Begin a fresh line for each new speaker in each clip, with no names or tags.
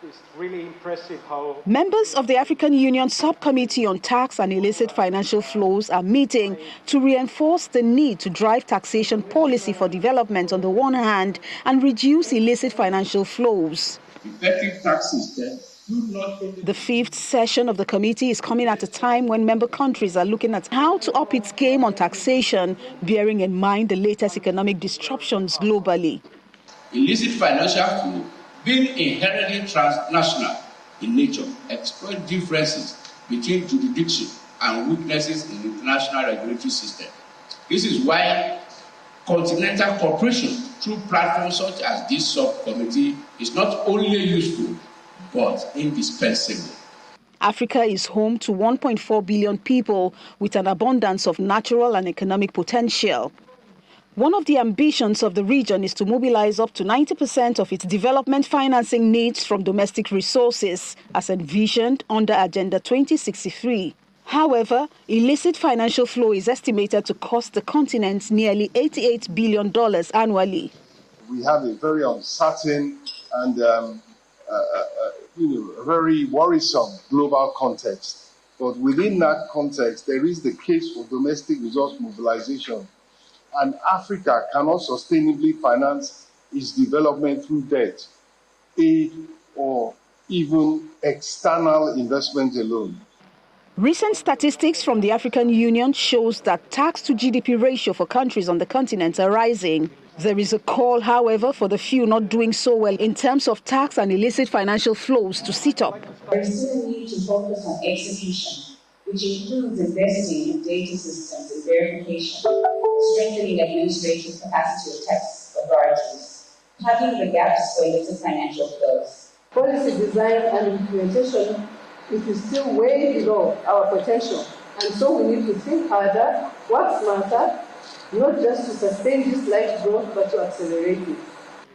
It's really impressive how
members of the African Union Subcommittee on Tax and Illicit Financial Flows are meeting to reinforce the need to drive taxation policy for development on the one hand and reduce illicit financial flows.
Effective tax system.
The fifth session of the committee is coming at a time when member countries are looking at how to up its game on taxation, bearing in mind the latest economic disruptions globally.
Illicit financial flow, being inherently transnational in nature, exploit differences between jurisdiction and weaknesses in the international regulatory system. This is why continental cooperation through platforms such as this subcommittee is not only useful, but indispensable.
Africa is home to 1.4 billion people with an abundance of natural and economic potential. One of the ambitions of the region is to mobilize up to 90% of its development financing needs from domestic resources, as envisioned under Agenda 2063. However, illicit financial flow is estimated to cost the continent nearly $88 billion annually.
We have a very uncertain and a very worrisome global context. But within that context, there is the case for domestic resource mobilization. And Africa cannot sustainably finance its development through debt, aid, or even external investment alone.
Recent statistics from the African Union shows that tax to GDP ratio for countries on the continent are rising. There is a call, however, for the few not doing so well in terms of tax and illicit financial flows to sit up.
There is still a need to focus on execution, which includes investing in data systems and verification, strengthening administrative capacity of tax authorities, plugging the gaps for illicit financial flows.
Policy design and implementation is still way below our potential, and so we need to think harder, work smarter, not just to sustain this light growth, but to accelerate it.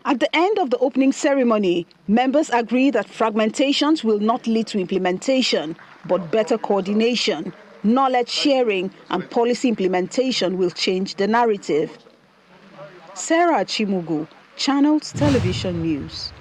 At the end of the opening ceremony, members agree that fragmentations will not lead to implementation, but better coordination, knowledge sharing, and policy implementation will change the narrative. Sarah Chimugu, Channels Television News.